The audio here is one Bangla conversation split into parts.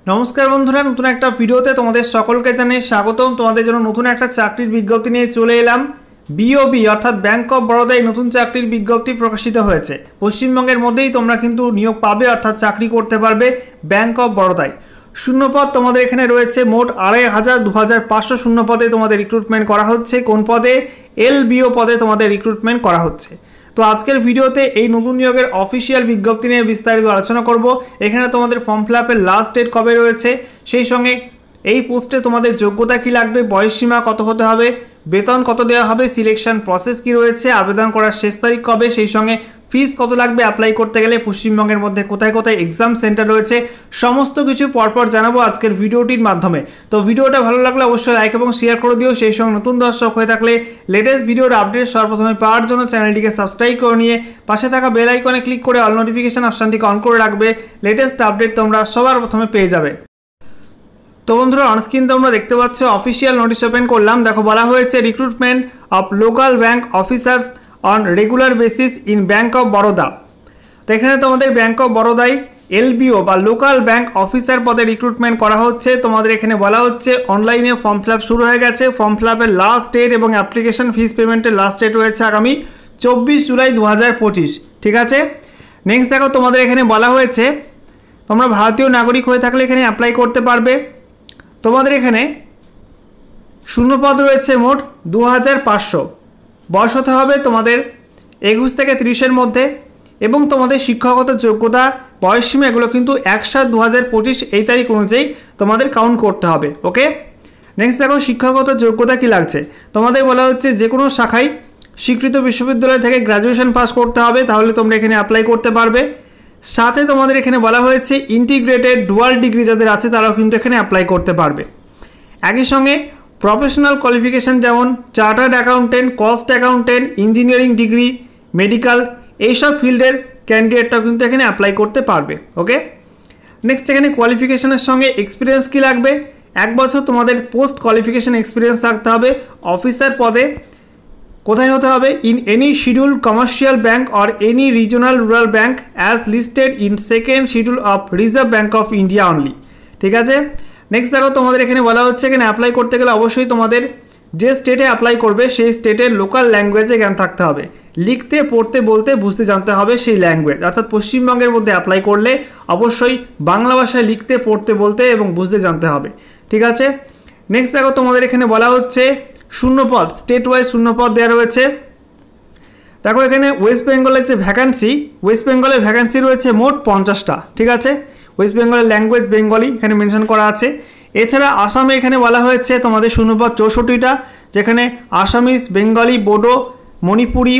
नमस्कार बंधुरा नतून एक भिडियोते तुम्हारे सकलके जानिए स्वागतम। तुम्हारे जो नतून एक चाकरिर विज्ञप्ति निये चले एलाम। बीओबी अर्थात बैंक अफ बड़ौदाय नतून चाकरिर विज्ञप्ति प्रकाशित हयेछे। पश्चिमबंगेर मध्येई तोमरा किन्तु नियोग पाबे अर्थात चाकरी करते पारबे बैंक अफ बड़ौदाय। शून्यपद तुम्हारे एखाने रयेछे मोट 2500 शून्यपदे तुम्हारे रिक्रुटमेंट करा हच्छे। कोन पदे? एलबीओ पदे तुम्हारे रिक्रुटमेंट करा हच्छे। तो आजकल भिडियोते এই নতুন নিয়োগের অফিশিয়াল বিজ্ঞপ্তি নিয়ে বিস্তারিত আলোচনা করব। এখানে তোমাদের ফর্ম ফিলআপের লাস্ট ডেট কবে রয়েছে, সেই সঙ্গে এই পোস্টে তোমাদের যোগ্যতা কি লাগবে, বয়স সীমা কত হতে হবে, বেতন কত দেওয়া হবে, সিলেকশন প্রসেস কি রয়েছে, আবেদন করার শেষ তারিখ কবে, সেই সঙ্গে ফিস কত লাগবে অ্যাপ্লাই করতে গেলে, পশ্চিমবঙ্গের মধ্যে কোথায় কোথায় এক্সাম সেন্টার রয়েছে, সমস্ত কিছু পরপর জানাবো আজকের ভিডিওটির মাধ্যমে। তো ভিডিওটা ভালো লাগলে অবশ্যই লাইক এবং শেয়ার করে দিও। সেই সঙ্গে নতুন দর্শক হয়ে থাকলে লেটেস্ট ভিডিওর আপডেট সর্বপ্রথমে পাওয়ার জন্য চ্যানেলটিকে সাবস্ক্রাইব করে নিয়ে পাশে থাকা বেল আইকনে ক্লিক করে অল নোটিফিকেশন অপশনটিকে অন করে রাখবে। লেটেস্ট আপডেট তোমরা সবার প্রথমে পেয়ে যাবে। তো বন্ধুরা অনস্ক্রিন তোমরা দেখতে পাচ্ছ অফিসিয়াল নোটিশ ওপেন করলাম। দেখো বলা হয়েছে recruitment of local bank officers on regular basis in bank of Baroda. তো এখানে তোমাদের ব্যাংক অফ বরোদায় এলবিও বা লোকাল ব্যাংক অফিসার পদে রিক্রুটমেন্ট করা হচ্ছে। তোমাদের এখানে বলা হচ্ছে অনলাইনে ফর্ম ফিল আপ শুরু হয়ে গেছে। ফর্ম ফিল আপের লাস্ট ডেট এবং অ্যাপ্লিকেশন ফিস পেমেন্টের লাস্ট ডেট রয়েছে আগামী 24 জুলাই 2025। ঠিক আছে। নেক্সট দেখো তোমাদের এখানে বলা হয়েছে তোমরা ভারতীয় নাগরিক হয়ে থাকলে এখানে অ্যাপ্লাই করতে পারবে। তোমাদের এখানে শূন্যপদ রয়েছে মোট 2500। বয়স হতে হবে তোমাদের 21 থেকে 30-এর মধ্যে এবং তোমাদের শিক্ষাগত যোগ্যতা বয়সসীমা এগুলো কিন্তু 1/7/2025 এই তারিখ অনুযায়ী তোমাদের কাউন্ট করতে হবে। ওকে। নেক্সট দেখো শিক্ষাগত যোগ্যতা কি লাগছে। তোমাদের বলা হচ্ছে যে কোনো শাখায় স্বীকৃত বিশ্ববিদ্যালয় থেকে গ্র্যাজুয়েশন পাস করতে হবে, তাহলে তোমরা এখানে অ্যাপ্লাই করতে পারবে। সাথে তোমাদের এখানে বলা হয়েছে ইন্টিগ্রেটেড ডুয়াল ডিগ্রি যাদের আছে তারাও কিন্তু এখানে অ্যাপ্লাই করতে পারবে। একই সঙ্গে প্রফেশনাল কোয়ালিফিকেশান যেমন chartered accountant, cost accountant, engineering degree, medical এইসব ফিল্ডের ক্যান্ডিডেটটাও কিন্তু এখানে অ্যাপ্লাই করতে পারবে। ওকে। নেক্সট এখানে কোয়ালিফিকেশানের সঙ্গে এক্সপিরিয়েন্স কি লাগবে। 1 বছর তোমাদের পোস্ট কোয়ালিফিকেশান এক্সপিরিয়েন্স থাকতে হবে। অফিসার পদে কোথায় হতে হবে? In any schedule commercial bank or any regional rural bank as listed in second schedule of reserve bank of India only. ঠিক আছে। নেক্সট দেখো তোমাদের এখানে বলা হচ্ছে এখানে অ্যাপ্লাই করতে গেলে অবশ্যই তোমাদের যে স্টেটে অ্যাপ্লাই করবে সেই স্টেটের লোকাল ল্যাঙ্গুয়েজে জ্ঞান থাকতে হবে। লিখতে পড়তে বলতে বুঝতে জানতে হবে সেই ল্যাঙ্গুয়েজ। অর্থাৎ পশ্চিমবঙ্গের মধ্যে অ্যাপ্লাই করলে অবশ্যই বাংলা ভাষায় লিখতে পড়তে বলতে এবং বুঝতে জানতে হবে। ঠিক আছে। নেক্সট দেখো তোমাদের এখানে বলা হচ্ছে শূন্যপদ স্টেট ওয়াইজ শূন্যপদ দেওয়া রয়েছে। দেখো এখানে ওয়েস্ট বেঙ্গলের যে ভ্যাকান্সি, ওয়েস্ট বেঙ্গলের ভ্যাকান্সি রয়েছে মোট 50টা। ঠিক আছে। ওয়েস্ট বেঙ্গলের ল্যাঙ্গুয়েজ বেঙ্গলি এখানে মেনশন করা আছে। এছাড়া আসামে এখানে বলা হয়েছে তোমাদের শূন্যপদ 64টা, যেখানে আসামিজ, বেঙ্গলি, বোডো, মণিপুরি,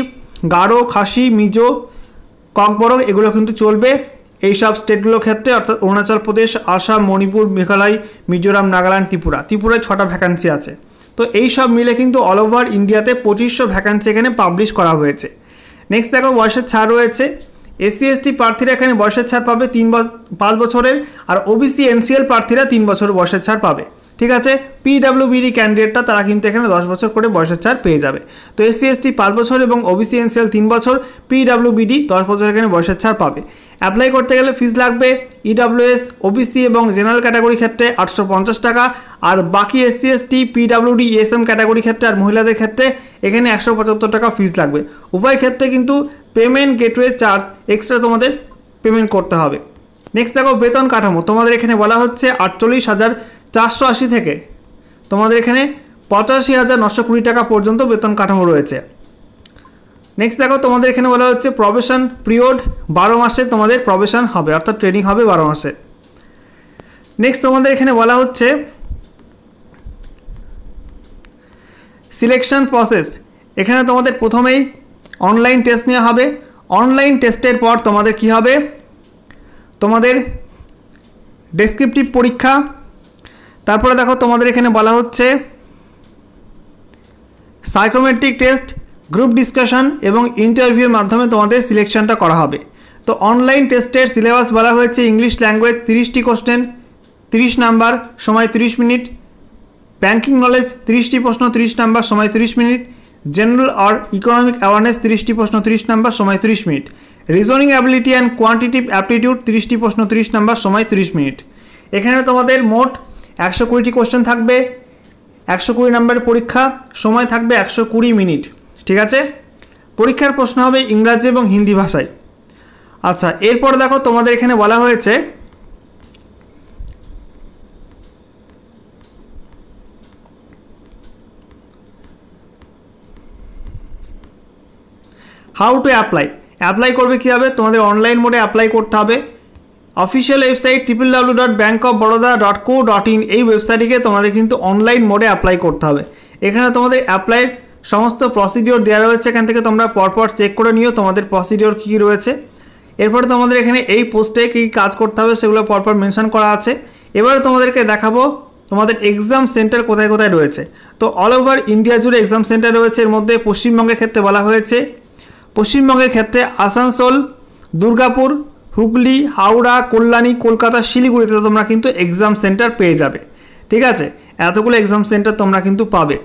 গারো, খাসি, মিজো, ককবরক এগুলো কিন্তু চলবে এইসব স্টেটগুলোর ক্ষেত্রে। অর্থাৎ অরুণাচল প্রদেশ, আসাম, মণিপুর, মেঘালয়, মিজোরাম, নাগাল্যান্ড, ত্রিপুরায় 6টা ভ্যাকান্সি আছে। তো এই সব মিলে কিন্তু অল ওভার ইন্ডিয়াতে 2500 ভ্যাকান্সি এখানে পাবলিশ করা হয়েছে। নেক্সট দেখো বয়সের ছাড় রয়েছে। এসসি এসটি প্রার্থীরা এখানে বয়সের ছাড় পাবে 5 বছরের, আর ওবিসি এনসিএল প্রার্থীরা 3 বছর বয়সের ছাড় পাবে। ঠিক আছে। পিডব্লিউবিডি ক্যান্ডিডেটটা তারা কিন্তু এখানে 10 বছর করে বয়সের ছাড় পেয়ে যাবে। তো এসসি এসটি 5 বছর এবং ওবিসি এনসিএল 3 বছর, পিডব্লিউবিডি 10 বছর এখানে বয়সের ছাড় পাবে। অ্যাপ্লাই করতে গেলে ফিস লাগবে ইডব্লিউএস, ওবিসি এবং জেনারেল ক্যাটাগরি ক্ষেত্রে 850 টাকা, আর বাকি SC ST, PWD, SM category ক্ষেত্রে আর মহিলাদের ক্ষেত্রে এখানে 175 টাকা ফিস লাগবে। উভয় ক্ষেত্রে কিন্তু পেমেন্ট গেটওয়ে চার্জ এক্সট্রা তোমাদের পেমেন্ট করতে হবে। নেক্সট দেখো বেতন কাঠামো। তোমাদের এখানে বলা হচ্ছে 48,480 থেকে তোমাদের এখানে 85,920 টাকা পর্যন্ত বেতন কাঠামো রয়েছে। নেক্সট দেখো তোমাদের এখানে বলা হচ্ছে প্রবেশন পিরিয়ড 12 মাসে তোমাদের প্রবেশন হবে, অর্থাৎ ট্রেনিং হবে 12 মাসে। নেক্সট তোমাদের এখানে বলা হচ্ছে সিলেকশন প্রসেস। এখানে তোমাদের প্রথমেই অনলাইন টেস্ট নেওয়া হবে। অনলাইন টেস্টের পর তোমাদের কি হবে? তোমাদের ডেসক্রিপটিভ পরীক্ষা। তারপরে দেখো তোমাদের এখানে বলা হচ্ছে সাইকোমেট্রিক টেস্ট, গ্রুপ ডিসকাশন এবং ইন্টারভিউর মাধ্যমে তোমাদের সিলেকশনটা করা হবে। তো অনলাইন টেস্টের সিলেবাস বলা হয়েছে ইংলিশ ল্যাঙ্গুয়েজ 30টি কোশ্চেন 30 নাম্বার, সময় 30 মিনিট। ব্যাঙ্কিং নলেজ 30টি প্রশ্ন 30 নাম্বার, সময় 30 মিনিট। জেনারেল আর ইকোনমিক অ্যাওয়ারনেস 30টি প্রশ্ন 30 নাম্বার, সময় 30 minute. Reasoning ability and quantitative aptitude 30টি প্রশ্ন 30 নাম্বার, সময় 30 মিনিট। এখানে তোমাদের মোট 120টি কোশ্চেন থাকবে, 120 নম্বরের পরীক্ষা, সময় থাকবে 120 মিনিট। ঠিক আছে, পরীক্ষার প্রশ্ন হবে ইংরাজি এবং হিন্দি ভাষায়। আচ্ছা, এরপর দেখো তোমাদের এখানে বলা হয়েছে হাউ টু অ্যাপ্লাই করবে কীভাবে, তোমাদের অনলাইন মোডে অ্যাপ্লাই করতে হবে। অফিসিয়াল ওয়েবসাইট www.bankofbaroda.co.in এই ওয়েবসাইটে তোমাদের কিন্তু অনলাইন মোডে অ্যাপ্লাই করতে হবে। এখানে তোমাদের অ্যাপ্লাইয়ের সমস্ত প্রসিডিওর দেওয়া রয়েছে, এখান থেকে তোমরা পরপর চেক করে নিও তোমাদের প্রসিডিওর কী রয়েছে। এরপরে তোমাদের এখানে এই পোস্টে কী কাজ করতে হবে সেগুলো পরপর মেনশন করা আছে। এবারে তোমাদেরকে দেখাবো তোমাদের এক্সাম সেন্টার কোথায় কোথায় রয়েছে। তো অল ওভার ইন্ডিয়া জুড়ে এক্সাম সেন্টার রয়েছে। এর মধ্যে পশ্চিমবঙ্গের ক্ষেত্রে বলা হয়েছে, পশ্চিমবঙ্গের ক্ষেত্রে আসানসোল, দুর্গাপুর, হুগলি, হাওড়া, কল্যাণী, কলকাতা, শিলিগুড়িতে তোমরা কিন্তু এক্সাম সেন্টার পেয়ে যাবে। ঠিক আছে, এতগুলো এক্সাম সেন্টার তোমরা কিন্তু পাবে।